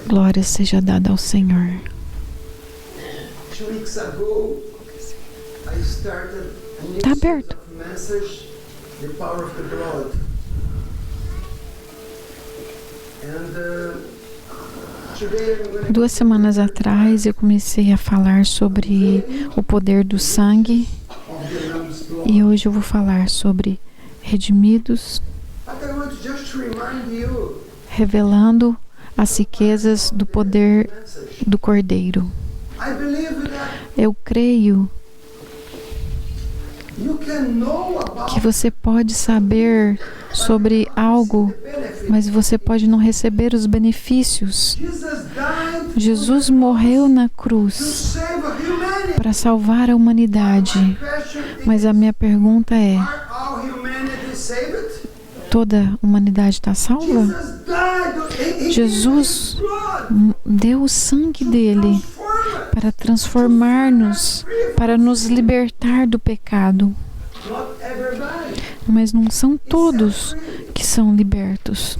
Glória seja dada ao Senhor. 2 weeks ago, I started a new Tá aberto. message, The Power of the Blood. And today I'm going to 2 semanas atrás eu comecei a falar sobre o poder do sangue of the Lamb's blood. e hoje eu vou falar sobre redimidos, But I want to just remind you revelando as riquezas do poder message. do Cordeiro. I believe that Eu creio you can know about que você pode saber sobre algo, the benefit. mas você pode não receber os benefícios. Jesus died Jesus morreu na to cruz save humanity. para salvar a humanidade. My question Mas a minha pergunta é: are all humanity saved? toda a humanidade está salva? Jesus died. He Jesus gave his blood deu o sangue to dele transform us. para transformar-nos, para nos libertar do pecado. Not everybody. Mas não são todos que são libertos.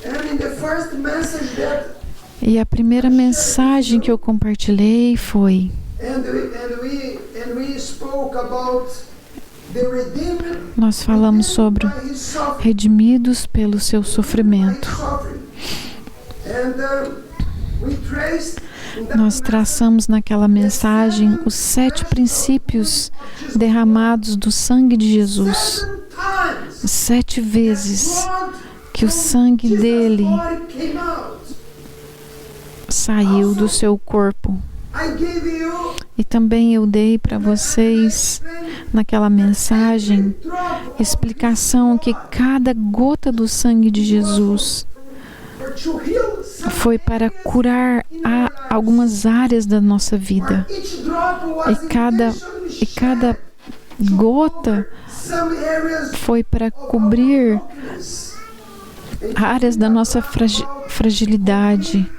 And in the first message that E a primeira mensagem que eu compartilhei foi: we spoke about the redeemed nós falamos sobre by his suffering. redimidos pelo seu sofrimento. We traced in that Nós traçamos naquela mensagem os 7 princípios derramados do sangue de Jesus. 7 times 7 vezes blood que o sangue Jesus' dele body came out. saiu do seu corpo. I gave you E também eu dei para vocês naquela mensagem drop explicação que cada gota do sangue de Jesus for to heal some foi para curar algumas áreas da nossa vida. each drop was E cada gota some areas foi para cobrir áreas da nossa fragilidade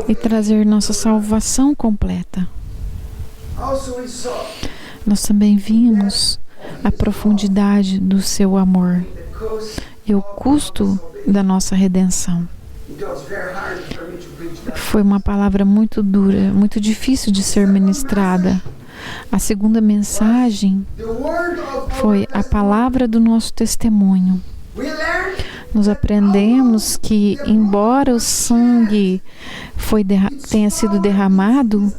e trazer nossa salvação completa. also we saw Nós também vimos a profundidade do seu amor the cost. e o custo da nossa redenção. It was very hard for me to preach that. Foi uma palavra muito dura, muito difícil de ser ministrada. A segunda mensagem The word of foi our a testimony. palavra do nosso testemunho. We learned Nós aprendemos que, embora o sangue tenha sido derramado,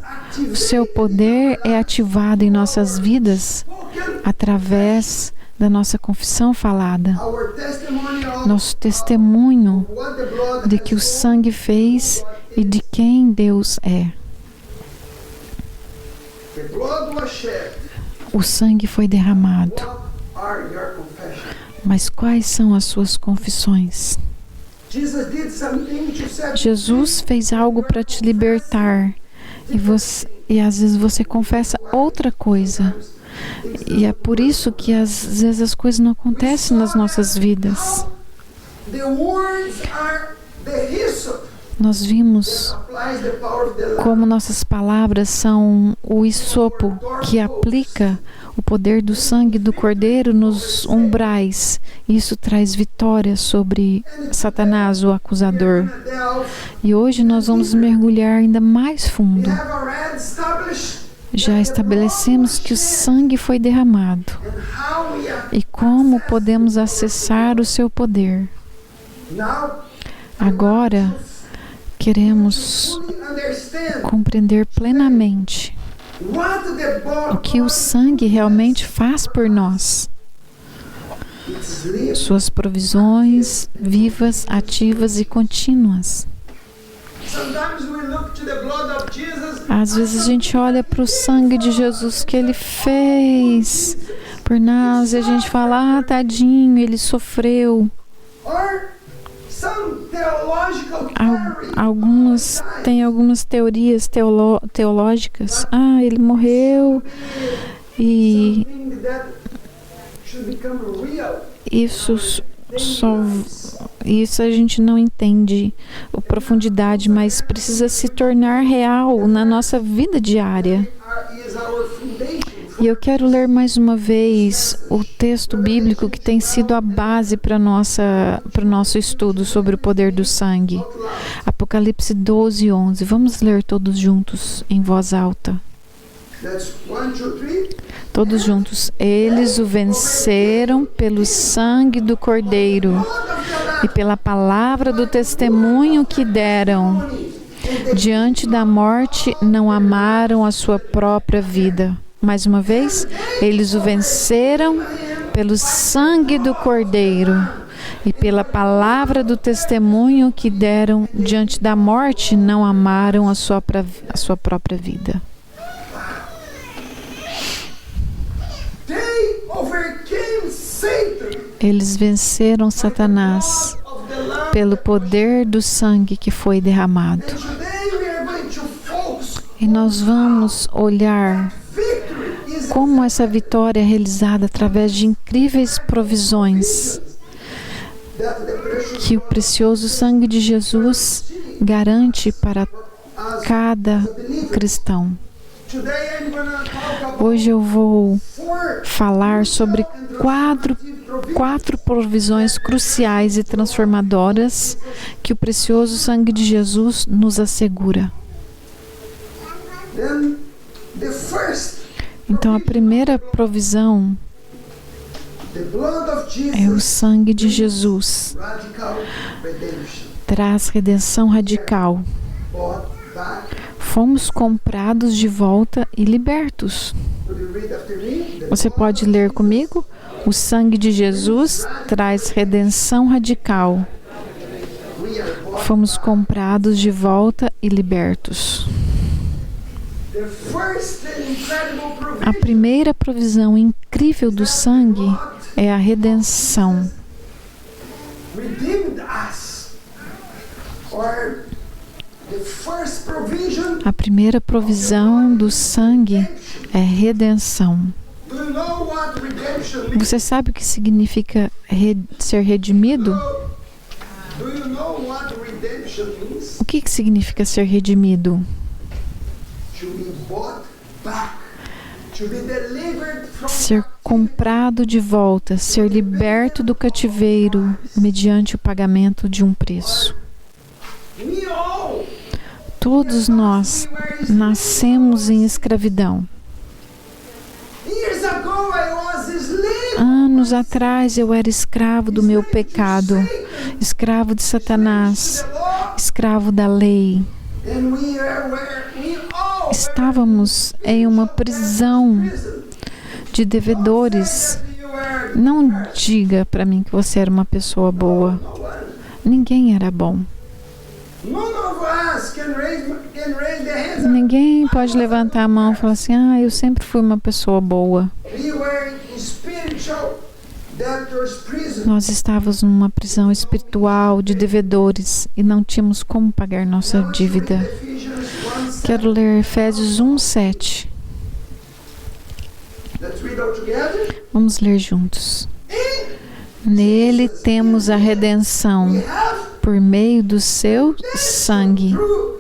o seu poder é ativado em nossas vidas spoken através da nossa confissão falada. our testimony of Nosso testemunho what the blood de has que o done. sangue fez e de quem Deus é. The blood was shed. O sangue foi derramado. What are your confessions? Mas quais são as suas confissões? Jesus did something to set Jesus fez algo para te libertar e às vezes você confessa outra coisa. E é por isso que às vezes as coisas não acontecem nas nossas vidas. the words are the hyssop. Nós vimos Applies the power of the Lamb. como nossas palavras são o hisopo que aplica o poder do sangue do Cordeiro nos umbrais. Isso traz vitória sobre Satanás, o acusador. E hoje nós vamos mergulhar ainda mais We fundo. have already established Já estabelecemos que o sangue foi derramado and how we are. e como podemos acessar o seu poder. Now Agora, queremos fully understand compreender plenamente what the o que o sangue realmente faz por nós. It's living. Suas provisões vivas, ativas e contínuas. Sometimes we look to the blood of Jesus Às vezes a gente olha para o sangue de Jesus que Ele fez por nós e a gente fala, ah, tadinho, Ele sofreu. or some theological theory. Algumas tem algumas teorias teológicas. Ah, Ele morreu e Something that should become real. Isso a gente não entende a profundidade, mas precisa se tornar real na nossa vida diária. Is our foundation. E eu quero ler mais uma vez o texto bíblico que tem sido a base para o nosso estudo sobre o poder do sangue. Apocalipse 12:11. Vamos ler todos juntos, em voz alta. That's 1, 2, 3. Todos juntos. Eles o venceram pelo sangue do Cordeiro e pela palavra do testemunho que deram. Diante da morte, não amaram a sua própria vida. Mais uma vez, eles o venceram pelo sangue do Cordeiro e pela palavra do testemunho que deram. Diante da morte, não amaram a sua própria vida. They overcame Satan Eles venceram Satanás of the Lamb. pelo poder do sangue que foi derramado. And today we are going to focus E nós vamos olhar victory is como essa vitória é realizada através de incríveis provisões that the precious que o precioso sangue de Jesus garante para as cada believer. cristão. Today I'm going to talk about Hoje eu vou 4 falar sobre quatro provisões cruciais e transformadoras que o precioso sangue de Jesus nos assegura. Then the first, Então, a primeira provisão the blood of é o Jesus, sangue de Jesus. radical redemption. Traz redenção radical. Bought back. Fomos comprados de volta e libertos. Could you read after me? The Você blood pode of ler Jesus, comigo? O sangue de Jesus traz redenção radical. we are bought Fomos comprados de volta e libertos. The first and incredible A provision primeira provisão incrível do sangue é a redenção. redeemed us. Or the first provision, A primeira provisão do sangue é redenção. do you know what redemption means? Você sabe o que significa ser redimido? Do you know what redemption means? O que significa ser redimido? To be bought back. To be delivered from Ser comprado de volta, ser liberto do cativeiro mediante o pagamento de um preço. we all. Todos nós nascemos em escravidão. Years ago I was slave. Anos atrás eu era escravo do meu pecado, escravo de Satanás, The law, escravo da lei. and we all Estávamos em uma prisão prison. de devedores. You were Não diga para mim que você era uma pessoa boa. no one. Ninguém era bom. None of us can raise the hands. Ninguém pode levantar a mão e falar assim: eu sempre fui uma pessoa boa. We were in spiritual debtors' prison. Nós estávamos numa prisão espiritual de devedores e não tínhamos como pagar nossa dívida. Ephesians 1:7. Quero ler Efésios 1:7. Let's read all together. Vamos ler juntos. In Nele temos a redenção we have por meio do seu sangue, through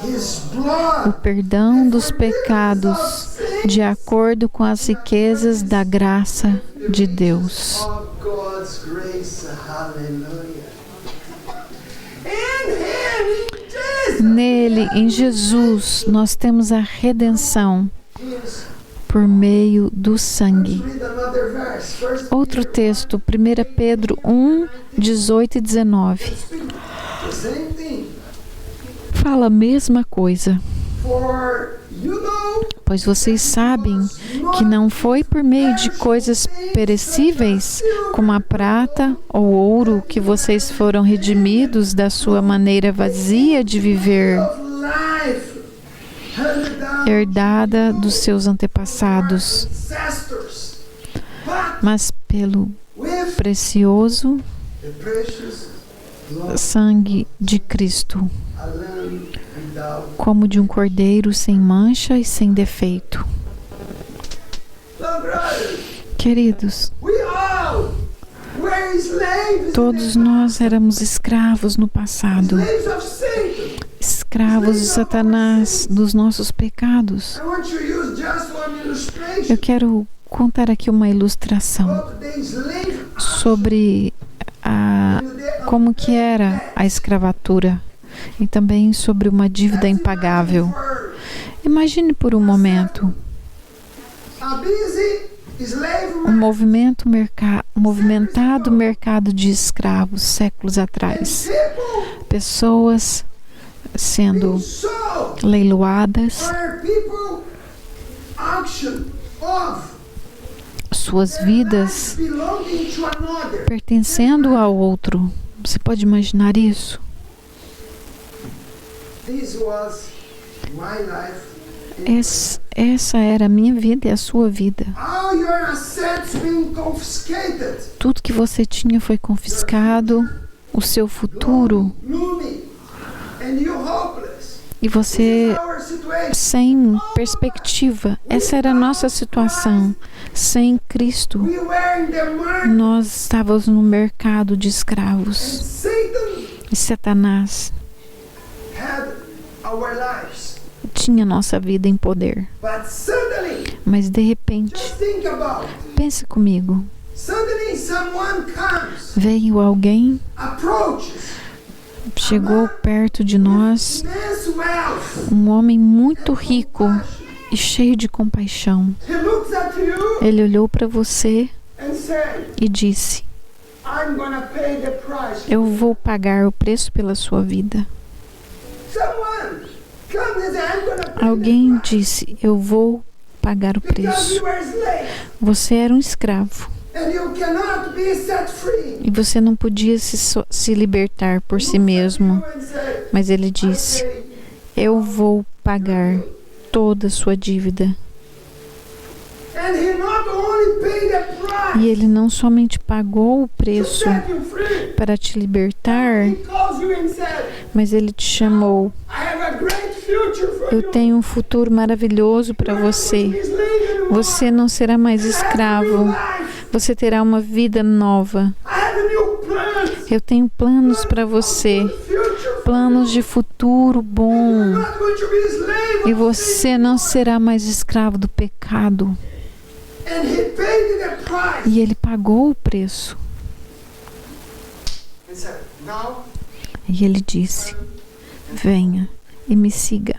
His o blood perdão dos pecados, de acordo com as riquezas da graça de Deus. of God's grace. Hallelujah. In Him, Jesus. Nele, em Jesus, nós temos a redenção Yes. por meio do sangue. Read another verse. First Outro texto, 1 Pedro 1, 18 e 19. the same thing. Fala a mesma coisa. For you know Pois vocês sabem que não foi por meio de coisas perecíveis, como a prata ou ouro, que vocês foram redimidos da sua maneira vazia de viver, of life handed down herdada dos seus antepassados, ancestors, but mas pelo with precioso the precious blood sangue de Cristo, a lamb without. como de um cordeiro sem mancha e sem defeito. So, brothers, Queridos, we all were slaves. todos nós éramos escravos no passado, Slaves of Satan. escravos de Satanás, dos nossos pecados. I want to use just one illustration Eu quero contar aqui uma ilustração of the slave sobre como que era a escravatura e também sobre uma dívida impagável. Imagine por um momento a busy slave um movimentado mercado de escravos séculos atrás. people Pessoas sendo sold leiloadas, where people auction off suas vidas belonging to another. pertencendo ao outro. Você pode imaginar isso? This was my life. Essa era a minha vida e a sua vida. All your assets being confiscated. Tudo que você tinha foi confiscado, o seu futuro, Gloomy and you hopeless. e você Our situation. sem perspectiva. Essa era a nossa situação. Sem Cristo, We were in the market. nós estávamos no mercado de escravos. Satan E Satanás had our lives. tinha nossa vida em poder. But suddenly, Mas de repente, just think about it. pense comigo, Suddenly someone comes, veio alguém, approaches, chegou perto de nós, immense wealth. um homem muito rico e cheio de compaixão. He looks at you Ele olhou para você and said, e disse: I'm gonna pay the price. eu vou pagar o preço pela sua vida. Someone comes and says, I'm gonna pay Alguém the price. disse: eu vou pagar o Because preço. you were a slave Você era um escravo and you cannot be set free. e você não podia se libertar por si mesmo. And said, Mas ele disse: "Okay." eu vou pagar toda a sua dívida. And he not only paid the price E ele não somente pagou o to preço set you free, para te libertar, he calls you and said, mas ele te chamou. I have a great future for Eu you. tenho um futuro maravilhoso para você. Você não será mais escravo. Você terá uma vida nova. Eu tenho planos para você. Planos de futuro bom. E você não será mais escravo do pecado. E ele pagou o preço. E ele disse: venha e me siga.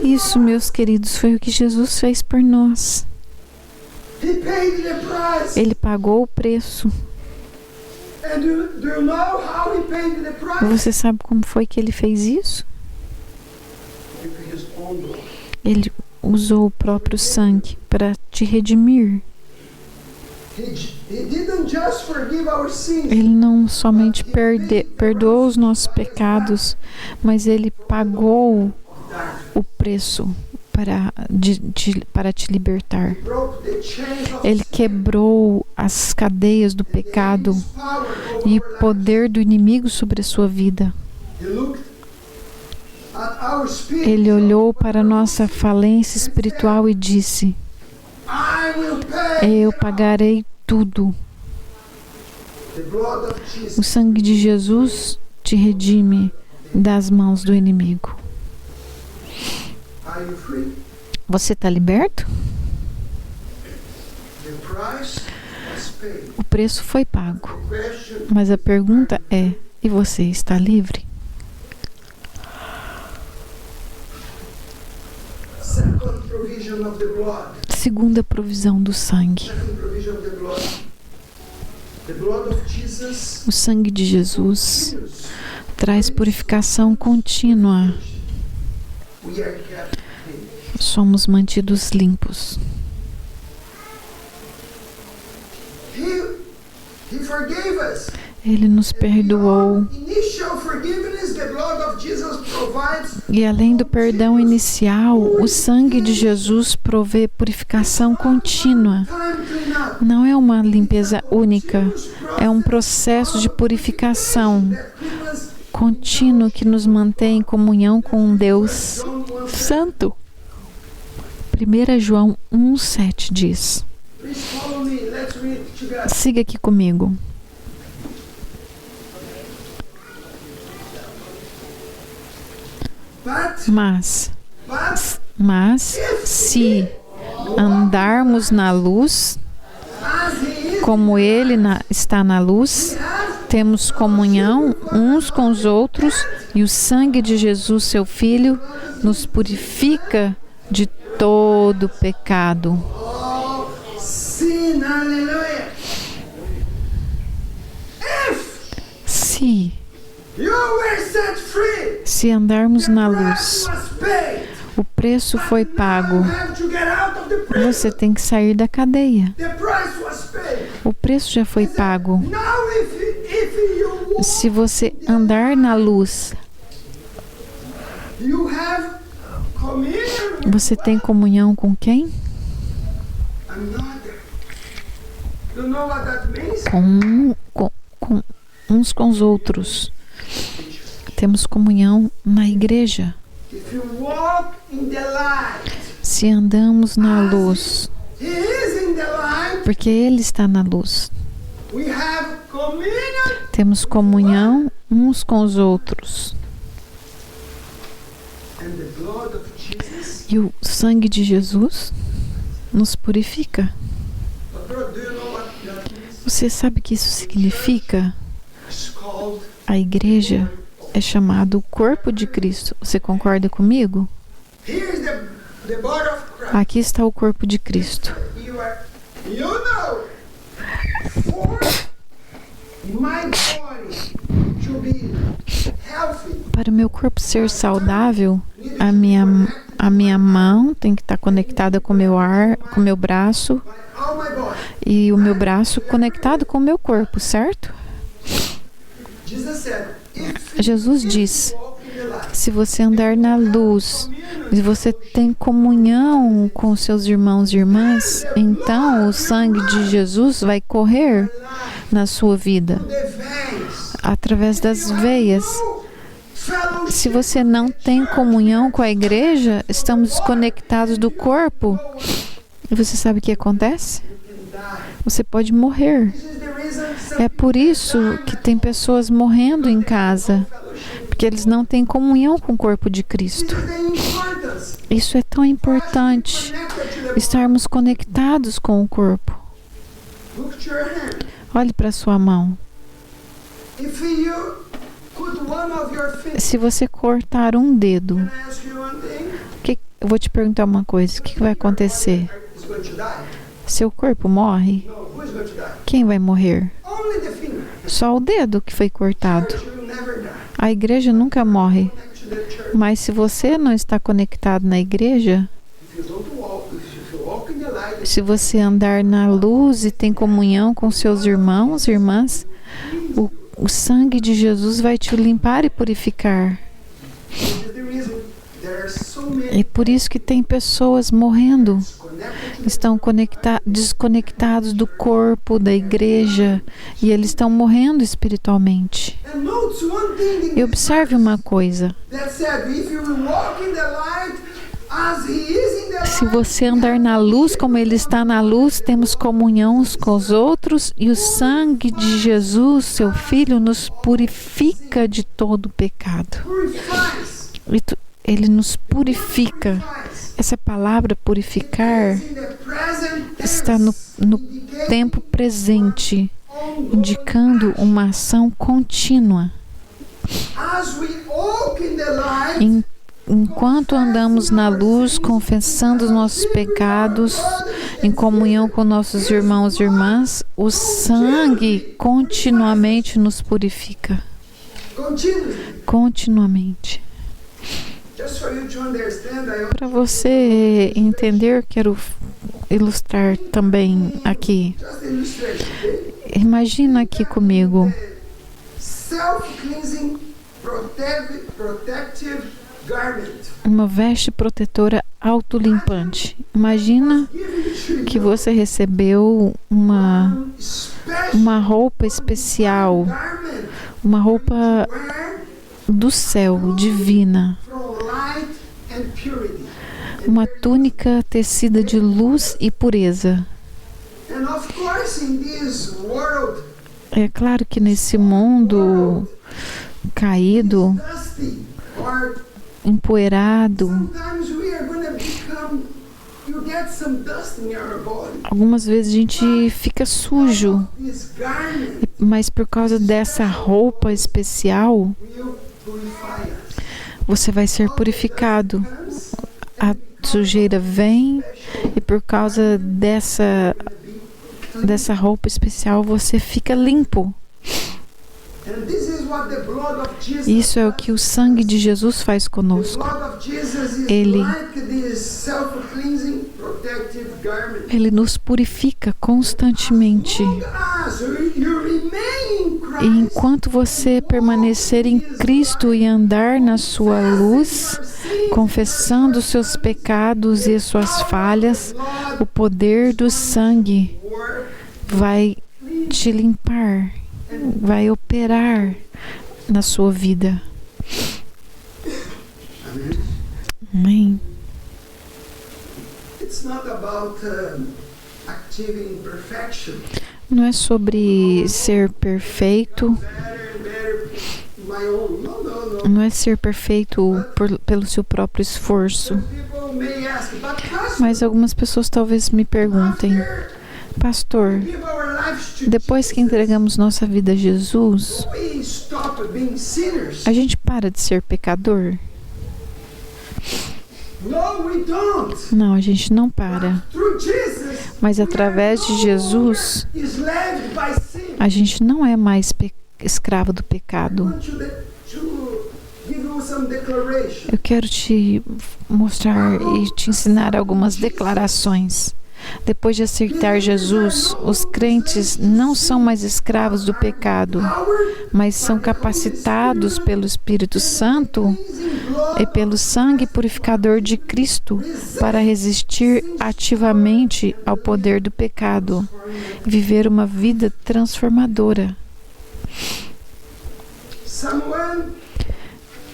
Isso, meus queridos, foi o que Jesus fez por nós. Ele pagou o preço. E você sabe como foi que ele fez isso? Ele usou o próprio sangue para te redimir. Ele não somente perdoou os nossos pecados, mas ele pagou o preço para te libertar. Ele quebrou as cadeias do pecado e o poder do inimigo sobre a sua vida. Ele olhou para a nossa falência espiritual e disse: eu pagarei tudo. O sangue de Jesus te redime das mãos do inimigo. Você está liberto? O preço foi pago. Mas a pergunta é: e você está livre? Segunda provisão do sangue. O sangue de Jesus traz purificação contínua. Somos mantidos limpos. Ele nos perdoou. E além do perdão inicial, o sangue de Jesus provê purificação contínua. Não é uma limpeza única, é um processo de purificação contínuo que nos mantém em comunhão com um Deus Santo. 1 João 1,7 diz. Siga aqui comigo. But Mas se andarmos na luz, as he is, como Ele está na luz, temos comunhão uns com os outros e o sangue de Jesus, seu Filho, nos purifica de todo pecado. all sin. Hallelujah. If Se you were set free, andarmos na the luz, price was paid. o preço foi pago. You have to get out of the prison. Você tem que sair da cadeia. The price was paid. O preço já foi pago. Now if you walk, Se você andar na luz, you have communion with você tem comunhão com quem? another. You know what that means? Com uns com os outros. Temos comunhão na igreja. If you walk in the light, Se andamos na luz, he is in the light. porque Ele está na luz. We have communion. Temos comunhão uns com os outros. And the blood of Jesus. E o sangue de Jesus nos purifica. But bro, do you know what that means? Você sabe o que isso significa? It's called A igreja é chamado o corpo de Cristo. Você concorda comigo? here's the body of Christ. Aqui está o corpo de Cristo. You know, for my body to be healthy, Para o meu corpo ser saudável, a minha mão tem que estar conectada com o meu braço all my body. e o meu braço conectado com o meu corpo, certo? Jesus said, if Jesus diz: you walk in the light, se você andar na luz e você tem comunhão com seus irmãos e irmãs, então o sangue de Jesus vai correr na sua vida, the veins, através das veias. fellowship, Se você não tem comunhão com a igreja, estamos desconectados do corpo. E você sabe o que acontece? Você pode morrer. this is the reason some É por isso que tem pessoas morrendo em casa, porque eles não têm comunhão com o corpo de Cristo. the importance Isso é tão importante, connected to the estarmos conectados com o corpo. look to your hand. Olhe para sua mão. If you cut one of your fingers, Se você cortar um dedo, can I ask you one thing? eu vou te perguntar uma coisa: o que vai acontecer? Is going to die? Seu corpo morre? No, who is going to die? Quem vai morrer? Only the finger. Só o dedo que foi cortado. Church will never die. A igreja nunca morre. Connect to the church. Mas se você não está conectado na igreja, If you walk in the light, se você andar na luz e tem comunhão com seus irmãos e irmãs, o sangue de Jesus vai te limpar e purificar. this is the reason there are so many É por isso que tem pessoas morrendo, connected to estão desconectados do corpo, da igreja, e eles estão morrendo espiritualmente. and notes one thing in E observe uma coisa: that said, if you walk in the light as he is in the se light, você andar na luz como Ele está na luz, temos comunhão uns com os outros, e o sangue de Jesus, seu Filho, nos purifica de todo pecado. purifies. Ele nos purifica. Essa palavra purificar In the present está tense, no indicating tempo presente, ongoing indicando uma ação contínua. as we walk in the light, Enquanto andamos na luz, confessando os nossos pecados, em comunhão com nossos irmãos e irmãs, o sangue continuamente nos purifica. continuously. Continuamente. Just for you to understand, Para você entender, quero ilustrar também aqui. just illustrate, okay? Imagina aqui comigo Self-cleansing protective garment. uma veste protetora autolimpante. Imagina Given to que you você recebeu uma special roupa especial, garment uma roupa wear do céu, divina, from light and purity. uma túnica tecida de luz e pureza. And of course, in this world, É claro que nesse mundo caído, dusty or empoeirado. Sometimes we are going to become, you get some dust in your body. Algumas vezes a gente fica sujo, This garment mas por causa dessa roupa especial, will purify us. você vai ser purificado. Comes A sujeira vem e por causa dessa roupa especial você fica limpo. and this is what the blood of Jesus Isso é o que o sangue de Jesus faz The conosco. blood of Jesus is Ele- like this self-cleansing protective garment. Ele nos purifica constantemente. Long as you remain in Christ, E enquanto você permanecer em Cristo e andar na sua luz, confessando os seus pecados e as suas falhas, o poder do sangue work, vai te limpar, vai operar na sua vida. Amém. it's not about achieving perfection. Não é sobre ser perfeito, Better and better my own. No. não é ser perfeito pelo seu próprio esforço. People may ask, but pastor, Mas algumas pessoas talvez me perguntem, after pastor, we give our lives to depois que Jesus, entregamos nossa vida a Jesus, we stop being sinners. a gente para de ser pecador? No, we don't. Não, a gente não para. Through Jesus, Mas através de Jesus, enslaved by sin. a gente não é mais escravo do I pecado. want to give you some declaration. Eu quero te mostrar e te ensinar algumas declarações. Depois de aceitar Jesus, os crentes não são mais escravos do pecado, mas são capacitados pelo Espírito Santo e pelo sangue purificador de Cristo para resistir ativamente ao poder do pecado e viver uma vida transformadora. Someone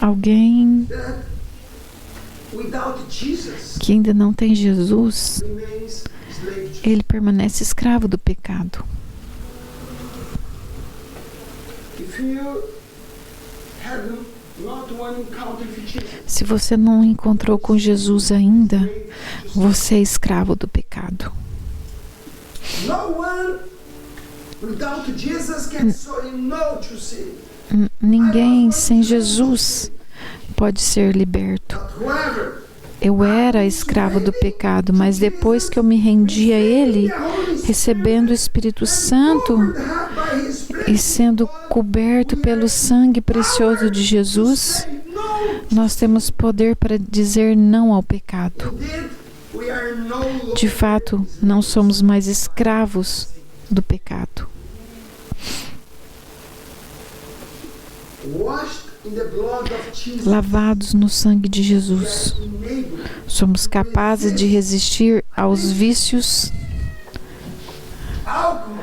Alguém that without Jesus que ainda não tem Jesus, remains slave to ele permanece escravo do pecado. If you have not one encounter with Jesus, Se você não encontrou com Jesus ainda, você é escravo do pecado. no one without Jesus can say no to sin. Ninguém sem Jesus pode ser liberto. But whoever Eu era escravo do pecado, mas depois que eu me rendi a Ele, recebendo o Espírito Santo by His e grace, sendo coberto pelo sangue precioso de Jesus, say no. nós temos poder para dizer não ao pecado. Indeed, we are no longer De fato, não somos mais escravos do pecado. washed in the blood of Jesus. Lavados no sangue de Jesus, Enabled somos capazes de resistir aos vícios, alcohol,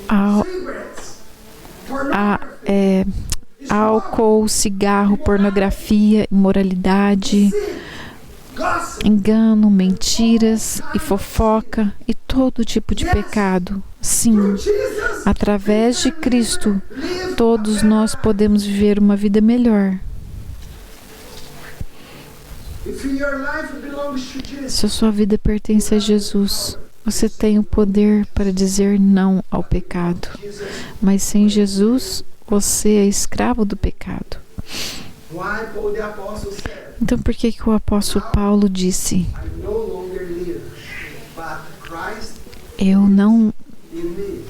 ao, cigarettes, a, pornography, álcool, cigarro, pornografia, imoralidade, gossip, engano, mentiras e fofoca e todo tipo de pecado. Sim, Jesus. através de Cristo, Live todos nós podemos viver uma vida melhor. if your life belongs to Jesus. Se a sua vida pertence a Jesus, você tem o poder para dizer não ao pecado. Jesus, Mas sem Jesus, você é escravo do pecado. why Paul the apostle said, Então por que que o apóstolo Paulo disse: I no longer live, but Christ eu não in me.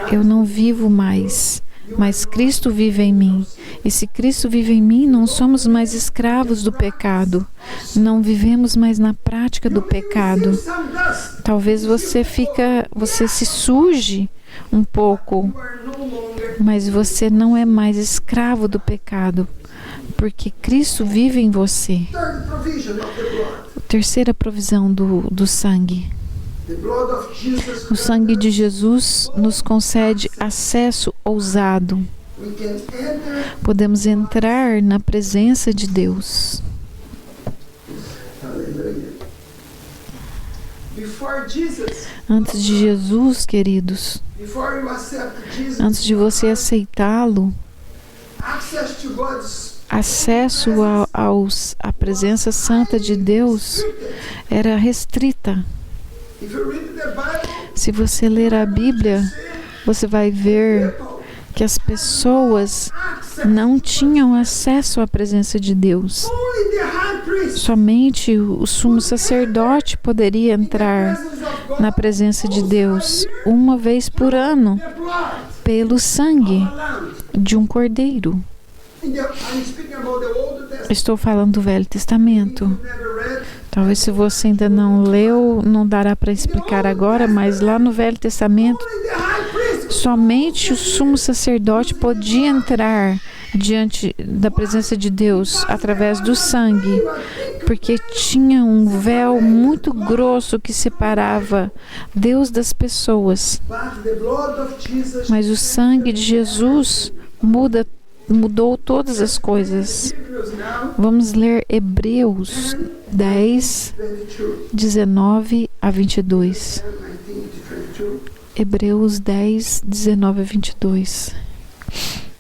If Eu não vivo mais, mas Cristo vive em mim. E se Cristo vive em mim, não somos mais escravos do pecado. Não vivemos mais na prática do pecado. some dust, Talvez você se suje um pouco, you are no longer mas você não é mais escravo do pecado, porque Cristo vive em você. third provision of the blood. Terceira provisão do sangue. The blood of Jesus O sangue de Jesus nos concede acesso ousado. we can enter. Podemos entrar na presença de Deus. Hallelujah. Before Jesus, Antes de Jesus, queridos, before you accept Jesus, antes de você aceitá-lo, access to God's acesso à presença santa de Deus era restrita. If you read the Bible, Se você ler a Bíblia, você vai ver que as pessoas não tinham acesso à presença de Deus. only the high priest Somente o sumo sacerdote poderia entrar presence of God, na presença de Deus uma vez por ano the blood pelo sangue of a lamb. de um cordeiro. I'm speaking about the Old Testament. Estou falando do Velho Testamento. You've never read. Talvez se você ainda não leu, não dará para explicar agora, mas lá no Velho Testamento, Only the high priest somente o sumo sacerdote podia entrar diante da presença de Deus através do sangue, porque tinha um véu muito grosso que separava Deus das pessoas. but the blood of Jesus. Mas o sangue de Jesus mudou todas as coisas. Hebrews now Vamos ler Hebreus 10, 22, 19 a 22. 19 to 22. Hebreus 10, 19 a 22.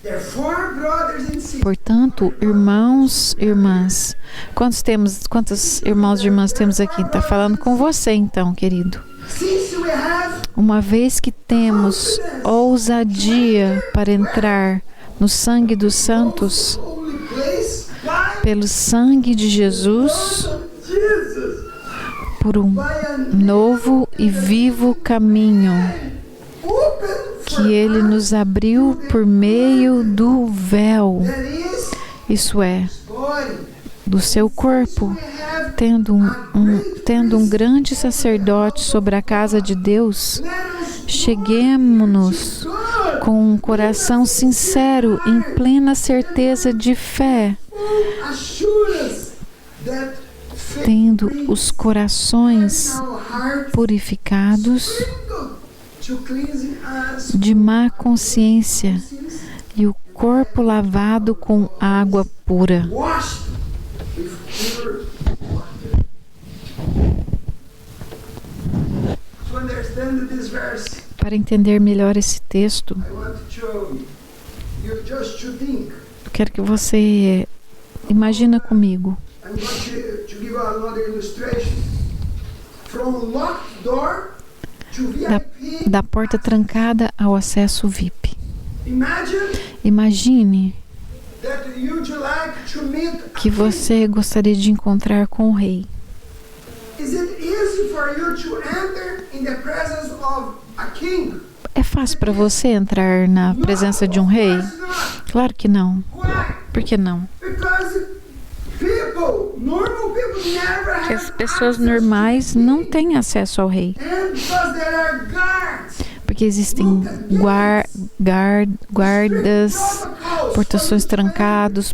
Therefore, brothers and sisters, Portanto, irmãos e irmãs, quantos irmãos e irmãs temos aqui? Está falando com você então, querido. since we have Uma vez que temos ousadia para entrar no sangue dos santos, holy place, why? pelo sangue de Jesus, Jesus, por um by a novo e vivo caminho open que Ele nos abriu por meio do véu, that is isso é, body. do seu corpo, We have tendo um grande sacerdote sobre a casa de Deus. let us Cheguemo-nos God com um coração sincero, em plena certeza de fé, who assure us that faith tendo os corações our heart purificados sprinkled to cleansing us de má consciência sins, e o corpo lavado com água pura. washed with pure water. To understand this verse, Para entender melhor esse texto, I want to you just to think. eu quero que você imagina comigo. I'm going to give another illustration. From locked door to VIP. Da porta trancada ao acesso VIP. Imagine Imagine that you'd like to meet a que você gostaria de encontrar com o rei. king. Is it easy for you to enter in the presence of a king? É fácil para você entrar na presença de um rei? Of course not. Claro que não. Why? Por que não? Because normal people never Porque have as pessoas access normais to não king. têm acesso ao rei. And because there are guards, Porque existem guardas, portações trancados,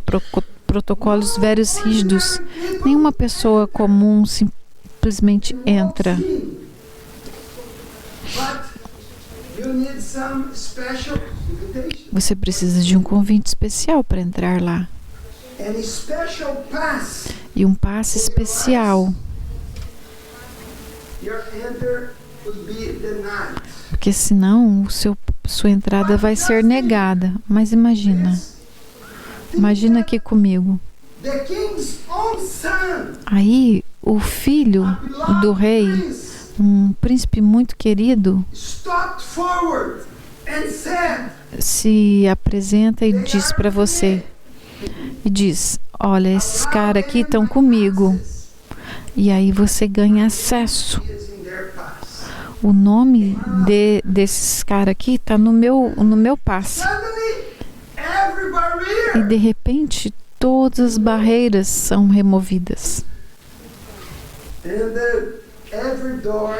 protocolos velhos rígidos. Nenhuma pessoa comum simplesmente entra. but you need some special invitation Você precisa de um convite especial para entrar lá. and a special pass. E um passe especial, Your enter would be denied. porque senão sua entrada vai ser negada. Mas imagina aqui comigo. The king's own son, Aí o filho do rei, prince, um príncipe muito querido, stepped forward and said, se apresenta e diz para você, e diz, olha, esses caras aqui estão comigo. E aí você ganha acesso. is in their pass. O nome desses caras aqui está no meu passe. Suddenly, every E barrier de repente todas as barreiras são removidas. and every door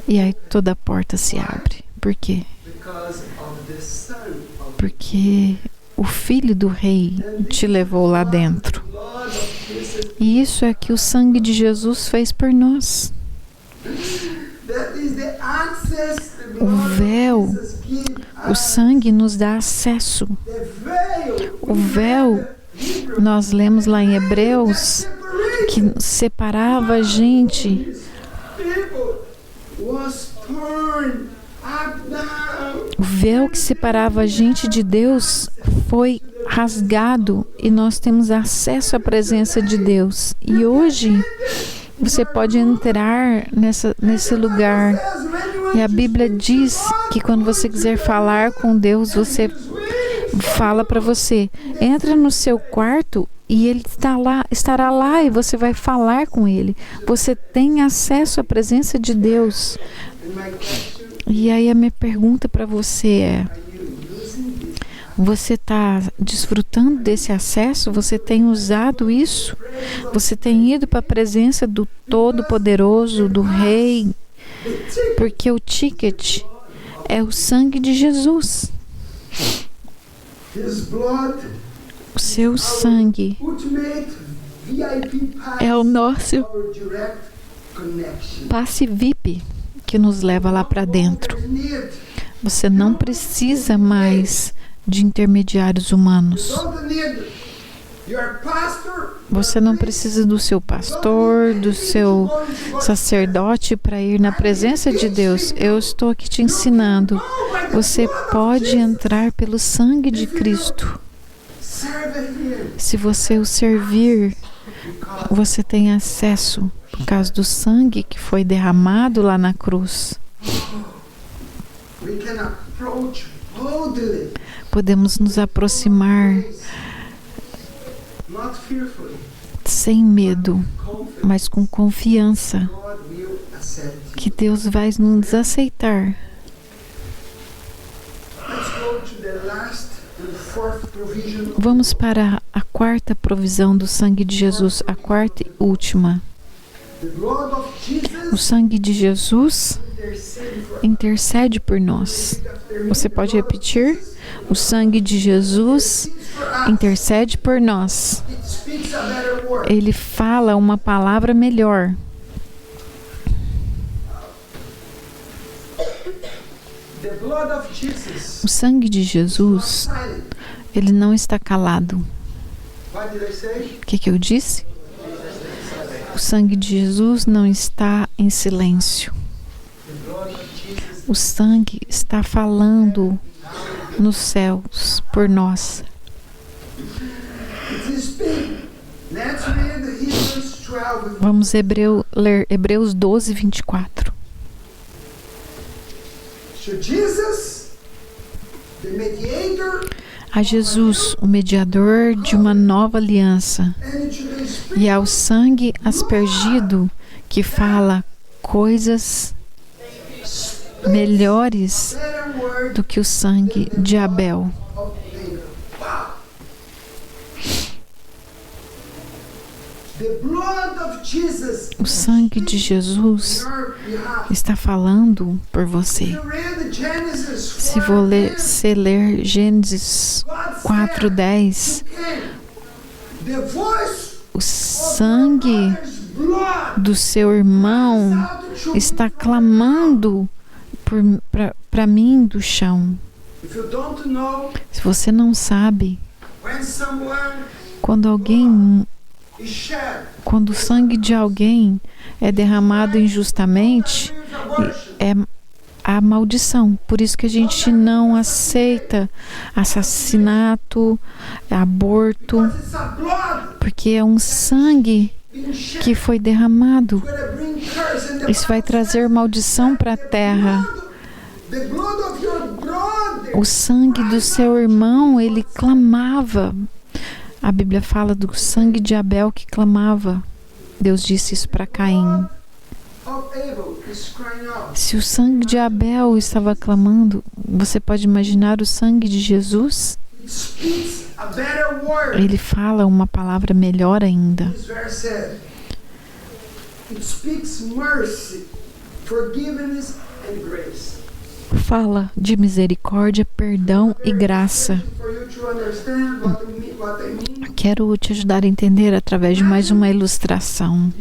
E aí toda a porta se abre. Por quê? because of the son of Porque o filho do rei te levou lá dentro. blood of Jesus. E isso é que o sangue de Jesus fez por nós. That is the access the O blood véu, of Jesus give o us. sangue nos dá acesso. The veil. O véu, nós lemos lá em Hebreus, que separava a gente. People was torn up down O véu que separava a gente de Deus foi rasgado e nós temos acesso à presença de Deus. E hoje você pode entrar nesse lugar. E a Bíblia diz que quando você quiser falar com Deus, você fala para você, entra no seu quarto e Ele estará lá e você vai falar com Ele. Você tem acesso à presença de Deus. E aí a minha pergunta para você é: você está desfrutando desse acesso? Você tem usado isso? Você tem ido para a presença do Todo-Poderoso, do Rei? Porque o ticket é o sangue de Jesus. O seu sangue é o nosso passe VIP que nos leva lá para dentro. Você não precisa mais de intermediários humanos. Você não precisa do seu pastor, do seu sacerdote para ir na presença de Deus. Eu estou aqui te ensinando. Você pode entrar pelo sangue de Cristo. Se você o servir, você tem acesso por causa do sangue que foi derramado lá na cruz. Podemos nos aproximar sem medo, mas com confiança que Deus vai nos aceitar. Vamos para a quarta provisão do sangue de Jesus, a quarta e última. O sangue de Jesus intercede por nós. Você pode repetir? O sangue de Jesus intercede por nós. Ele fala uma palavra melhor. O sangue de Jesus, ele não está calado. O que eu disse? O sangue de Jesus não está em silêncio. O sangue está falando nos céus por nós. Vamos ler Hebreus 12, 24. A Jesus, o mediador de uma nova aliança, e ao sangue aspergido que fala coisas melhores do que o sangue de Abel. O sangue de Jesus está falando por você. Se você ler Gênesis 4:10, o sangue do seu irmão está clamando para mim do chão. Se você não sabe, quando o sangue de alguém é derramado injustamente, é a maldição. Por isso que a gente não aceita assassinato, aborto, porque é um sangue que foi derramado. Isso vai trazer maldição para a terra. O sangue do seu irmão, ele clamava. A Bíblia fala do sangue de Abel que clamava. Deus disse isso para Caim. Se o sangue de Abel estava clamando, você pode imaginar o sangue de Jesus? Ele fala uma palavra melhor ainda. Fala de misericórdia, perdão e graça. Quero te ajudar a entender através de mais uma ilustração.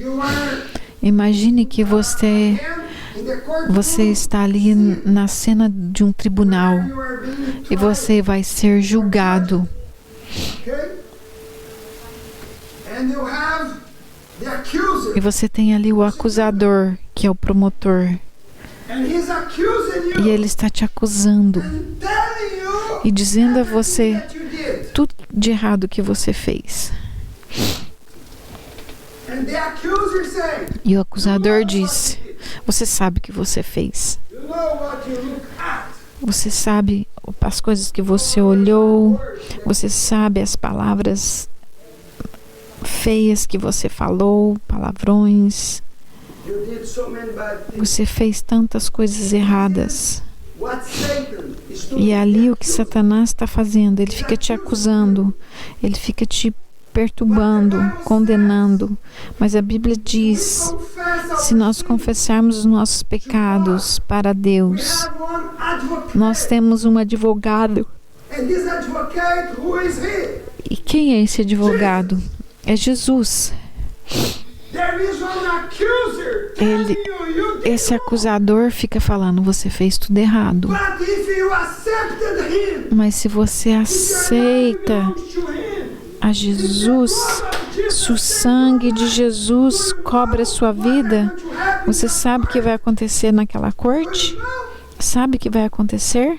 Imagine que você está ali na cena de um tribunal e você vai ser julgado. E você tem ali o acusador, que é o promotor. E ele está te acusando e dizendo a você tudo de errado que você fez? And the accuser said, E o acusador disse: você sabe o que você fez. you know what you look at. Você sabe as coisas que você olhou. Você sabe as palavras feias que você falou, palavrões. You did so many bad things. Você fez tantas coisas erradas. What Satan is E doing. é ali o que Satanás está fazendo. Ele fica te acusando. Ele fica te perturbando, condenando. Mas a Bíblia diz: Confess our se nós confessarmos os nossos pecados para We Deus, have one advocate. nós temos um advogado. And this advocate, who is he? E quem é esse advogado? É Jesus. There is one accuser telling Ele- you did Esse wrong. acusador fica falando: você fez tudo errado. But if you accepted him, Mas se você if your life aceita belongs to him, a Jesus, se o sangue de Jesus cobre a sua vida, você sabe o que vai acontecer naquela corte? Sabe o que vai acontecer?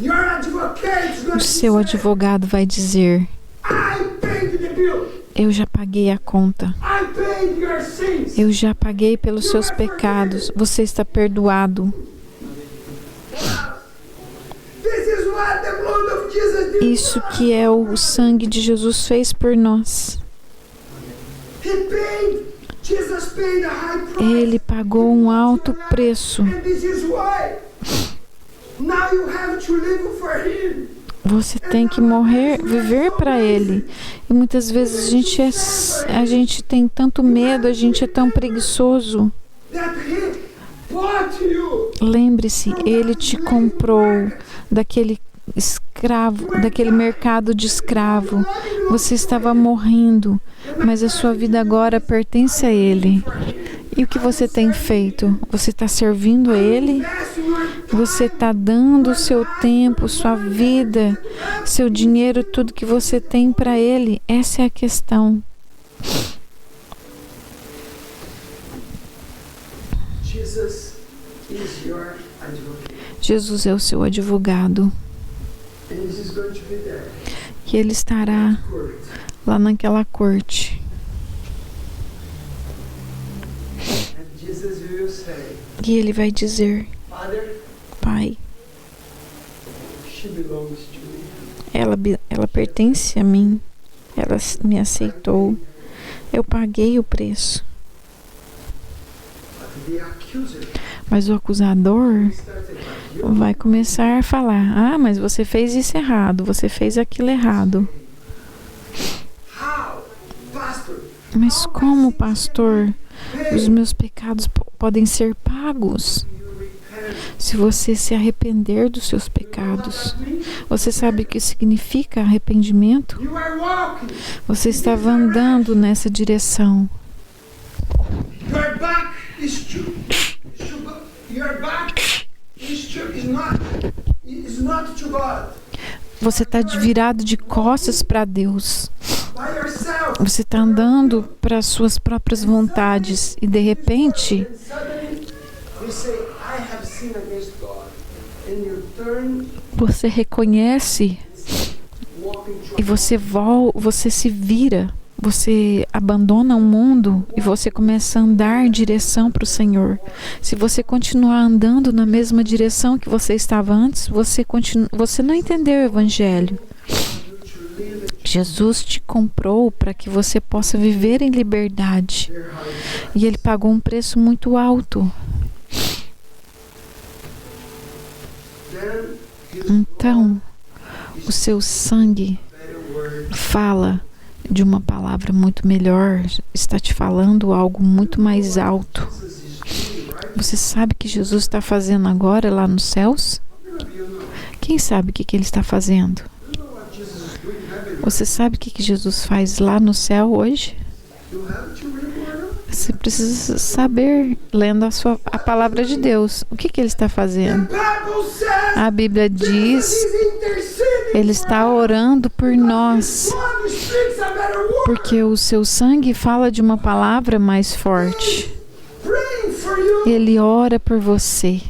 Your advocate is going O to seu say, advogado vai dizer: I paid the bill. eu já paguei a conta. I paid your sins. Eu já paguei pelos seus pecados. Você está perdoado. This is what the blood of Jesus did. Isso que é o sangue de Jesus fez por nós. He paid. Jesus paid a high price. Ele pagou um alto preço. And this is why. Now you have to live for him. Você tem que morrer, viver para Ele. E muitas vezes a gente tem tanto medo, a gente é tão preguiçoso. That he bought you. Lembre-se, Ele te comprou daquele escravo, daquele mercado de escravo. Você estava morrendo, mas a sua vida agora pertence a Ele. E o que você tem feito? Você está servindo a Ele? Você está dando o seu tempo, sua vida, seu dinheiro, tudo que você tem para Ele? Essa é a questão. Jesus is your advocate. Jesus é o seu advogado. And this is going to be there. E Ele estará Court. lá naquela corte. And Jesus will say, E Ele vai dizer: Father, Pai, she belongs to me. ela pertence a mim. Ela me aceitou. Eu paguei o preço. But the accuser Mas o acusador started by you. vai começar a falar: ah, mas você fez isso errado, você fez aquilo errado. How? Pastor, Mas como, pastor, os meus pecados podem ser pagos? you repent. Se você se arrepender dos seus pecados. Você sabe o que significa arrependimento? You are walking. Você estava andando nessa direção. Your back is to your back is not to God. Você está virado de costas para Deus. By yourself. Você está andando para as suas próprias vontades. E de repente, And suddenly you say, I have sinned against God. And you turn você reconhece walking to e você se vira. Você abandona o mundo e você começa a andar em direção para o Senhor. Se você continuar andando na mesma direção que você estava antes, você não entendeu o Evangelho. Jesus te comprou para que você possa viver em liberdade. E Ele pagou um preço muito alto. Então, o seu sangue fala de uma palavra muito melhor, está te falando algo muito mais alto. Você sabe o que Jesus está fazendo agora lá nos céus? Quem sabe o que Ele está fazendo? Você sabe o que Jesus faz lá no céu hoje? Você precisa saber, lendo a palavra de Deus, o que Ele está fazendo. A Bíblia diz, Ele está orando por nós, porque o seu sangue fala de uma palavra mais forte. Ele ora por você.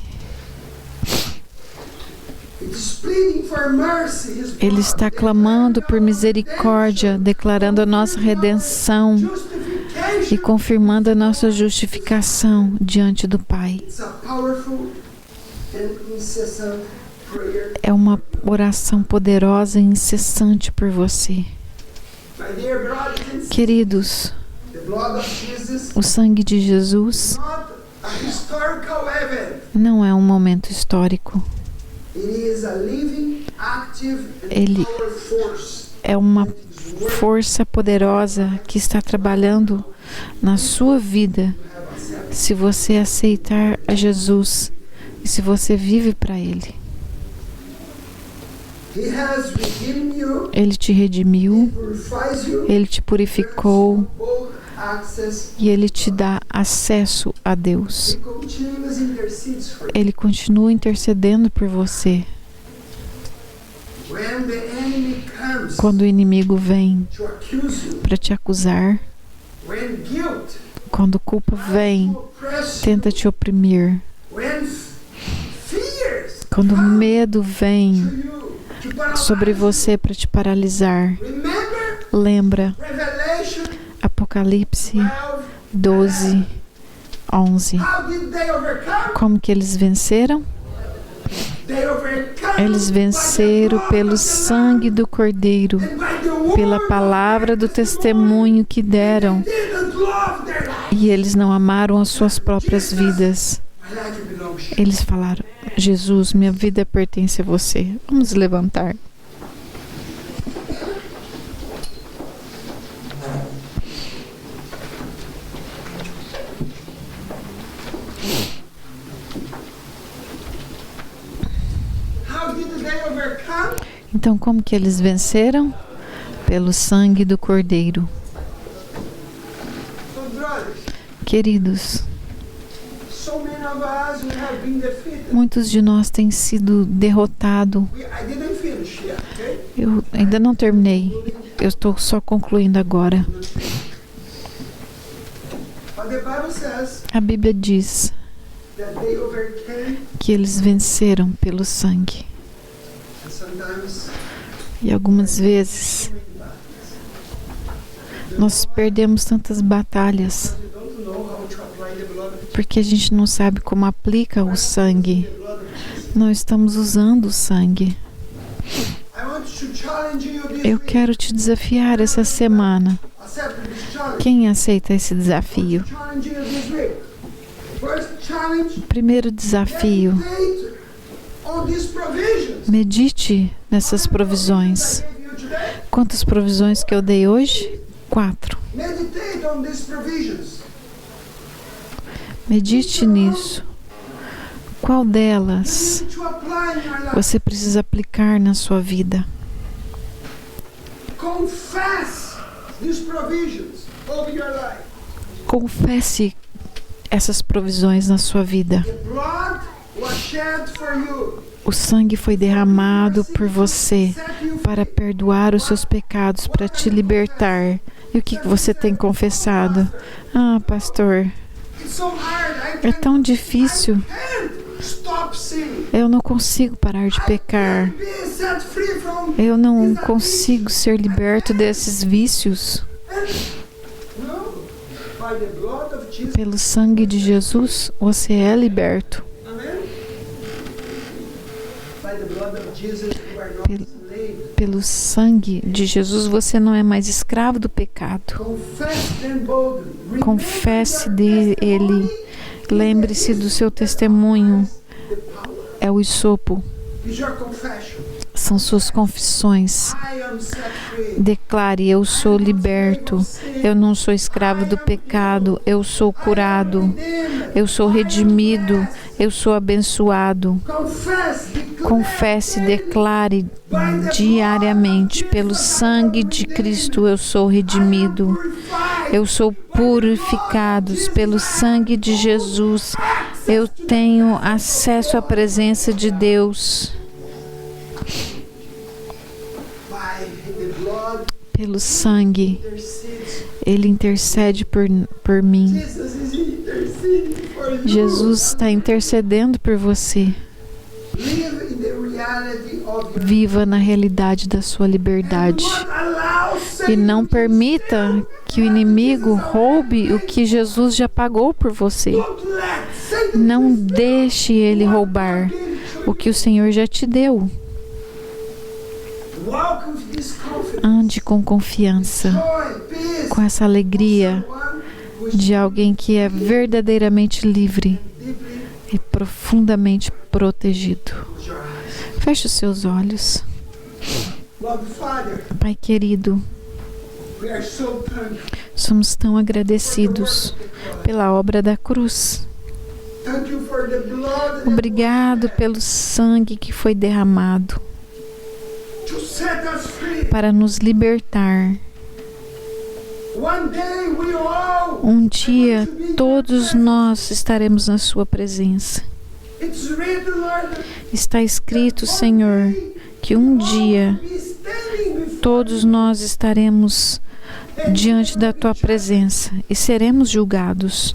It is pleading for mercy, His blood, Ele está clamando por misericórdia, declarando a nossa redenção e justification. confirmando a nossa justificação diante do Pai. It's a powerful and incessant prayer. É uma oração poderosa e incessante por você. My dear brothers and sisters, Queridos, the blood of Jesus o sangue de Jesus is not a historical event. não é um momento histórico. It is a living, active, and Ele powerful force. é uma força poderosa que está trabalhando na sua vida se você aceitar a Jesus e se você vive para Ele. He has redeemed you, Ele te redimiu, purifies you, Ele te purificou both access. e Ele te dá acesso a Deus. He continues intercedes for you. Ele continua intercedendo por você. When the enemy comes Quando o inimigo vem to accuse you, para te acusar, when guilt quando culpa vem, oppress tenta you, te oprimir, when fears quando o come medo vem to you to paralyze sobre you. você para te paralisar, Remember lembra Revelation Apocalipse 12. 12, 11. How did they overcome? Como que eles venceram? They overcome Eles by the venceram blood pelo of the sangue do Cordeiro, Lamb and by the word pela of palavra do their testemunho que deram, testimony. They didn't love their life. e eles não amaram as suas próprias vidas. My life belongs to you. Eles falaram: Jesus, minha vida pertence a você. Vamos levantar. How did they overcome? Então, como que eles venceram? Pelo sangue do Cordeiro. So brothers, Queridos, so many of us we have been defeated. muitos de nós têm sido derrotados. I didn't finish yet, okay? Eu ainda não terminei. Eu estou só concluindo agora. But the Bible says A Bíblia diz that they overcame, que eles venceram pelo sangue. and sometimes E algumas vezes nós perdemos tantas batalhas you don't know how to apply the blood of porque a gente não sabe como aplica o sangue. Não estamos usando o sangue. I want to challenge you this Eu week. quero te desafiar essa semana. Accept this challenge. Quem aceita esse desafio? Challenge you this week. First challenge, Primeiro desafio: meditate on these provisions. medite nessas provisões. I gave you today. Quantas provisões que eu dei hoje? 4. Meditate on these provisions. Medite nisso. Qual delas You need to apply in your life. você precisa aplicar na sua vida? Confess these provisions over your life. Confesse essas provisões na sua vida. The blood was shed for you. O sangue foi derramado por você Set you para perdoar os seus pecados, para te libertar. E o que você tem confessado? Ah, pastor, It's so hard. é tão difícil. Can't stop sinning. Eu não consigo parar de pecar. Be set free from Eu não consigo ser liberto desses vícios. no. By the blood of Jesus. Pelo sangue de Jesus, você é liberto. Amen. By the blood of Jesus, you are not Pelo- slave. Pelo sangue de Jesus, você não é mais escravo do pecado. Confess them boldly. Remember Confesse your dele. testimony. Lembre-se do seu testemunho. The power É o isopo. is your confession. São suas confissões. I am set free. Declare: eu sou liberto. Eu não sou escravo do pecado. Eu sou curado. Redeemed. Eu sou redimido. Eu sou abençoado. Confess, declare Confesse, daily. declare diariamente: pelo sangue de Cristo eu sou redimido. Purified. Eu sou purificado pelo sangue de Jesus. Eu tenho acesso à presença de Deus. By the blood Pelo sangue, intercedes. Ele intercede por mim. Jesus is interceding for you. Jesus está intercedendo por você. Live in the the reality of your Viva na realidade da sua liberdade. not allow E Satan não to permita que o inimigo roube o que Jesus já pagou por você. Don't let Satan Não deixe ele roubar o que o Senhor já te deu. walk with this confidence, Ande com confiança, joy, peace, com essa alegria one who is de alguém que é verdadeiramente livre deeply e profundamente protegido. close your eyes. Feche os seus olhos. Lord Father, Pai querido, we are so thankful. somos tão agradecidos pela obra da cruz. Thank you for the blood that Obrigado pelo sangue que foi derramado to set us free. para nos libertar. One day we all Um dia todos nós estaremos na sua presença. it's written, Lord, Está escrito, Senhor, que um dia be standing before todos nós estaremos diante da tua presença e seremos julgados.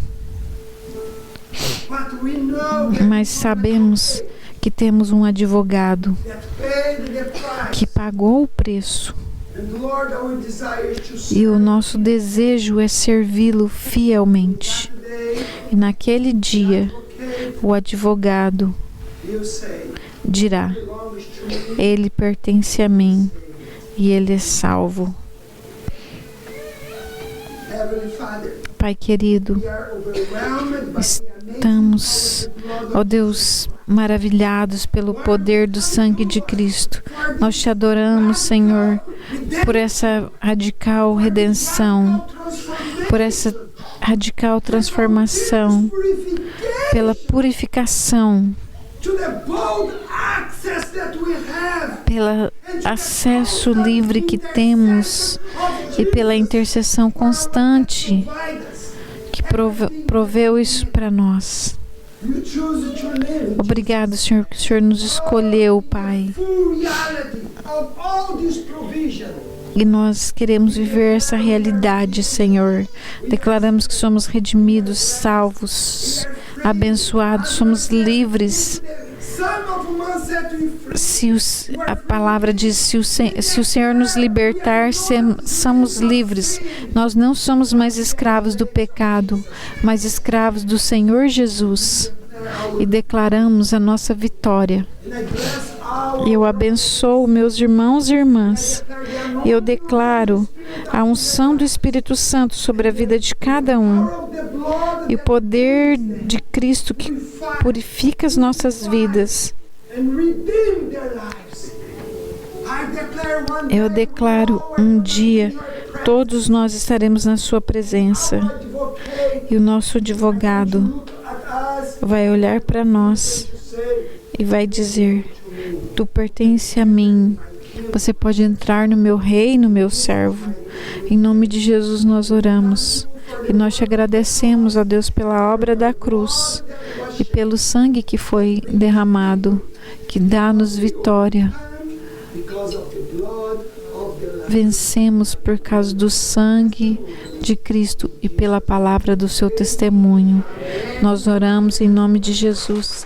but we know Mas sabemos que temos um advogado that paid the price. que pagou o preço. And Lord, our desire is to E serve o nosso desejo é servi-lo fielmente. today. E naquele dia, Okay, o advogado you say, dirá: belongs to me. ele pertence a mim e ele é salvo. Heavenly Father, Pai querido, we are overwhelmed by the estamos, amazing power of the ó blood Deus, maravilhados pelo poder do sangue de Cristo. Nós te adoramos, Senhor, por essa radical redenção, por essa radical transformação, pela purificação, pelo acesso livre que temos e pela intercessão constante que proveu isso para nós. Obrigado, Senhor, que o Senhor nos escolheu, Pai. E nós queremos viver essa realidade, Senhor. Declaramos que somos redimidos, salvos, abençoados, somos livres. A palavra diz, se o Senhor nos libertar, somos livres. Nós não somos mais escravos do pecado, mas escravos do Senhor Jesus. E declaramos a nossa vitória. Eu abençoo meus irmãos e irmãs. Eu declaro a unção do Espírito Santo sobre a vida de cada um. E o poder de Cristo que purifica as nossas vidas. Eu declaro um dia todos nós estaremos na sua presença. E o nosso advogado vai olhar para nós e vai dizer: tu pertence a mim. Você pode entrar no meu reino, meu servo. Em nome de Jesus nós oramos. E nós te agradecemos, ó Deus, pela obra da cruz e pelo sangue que foi derramado, que dá-nos vitória. Vencemos por causa do sangue de Cristo e pela palavra do seu testemunho. Nós oramos em nome de Jesus.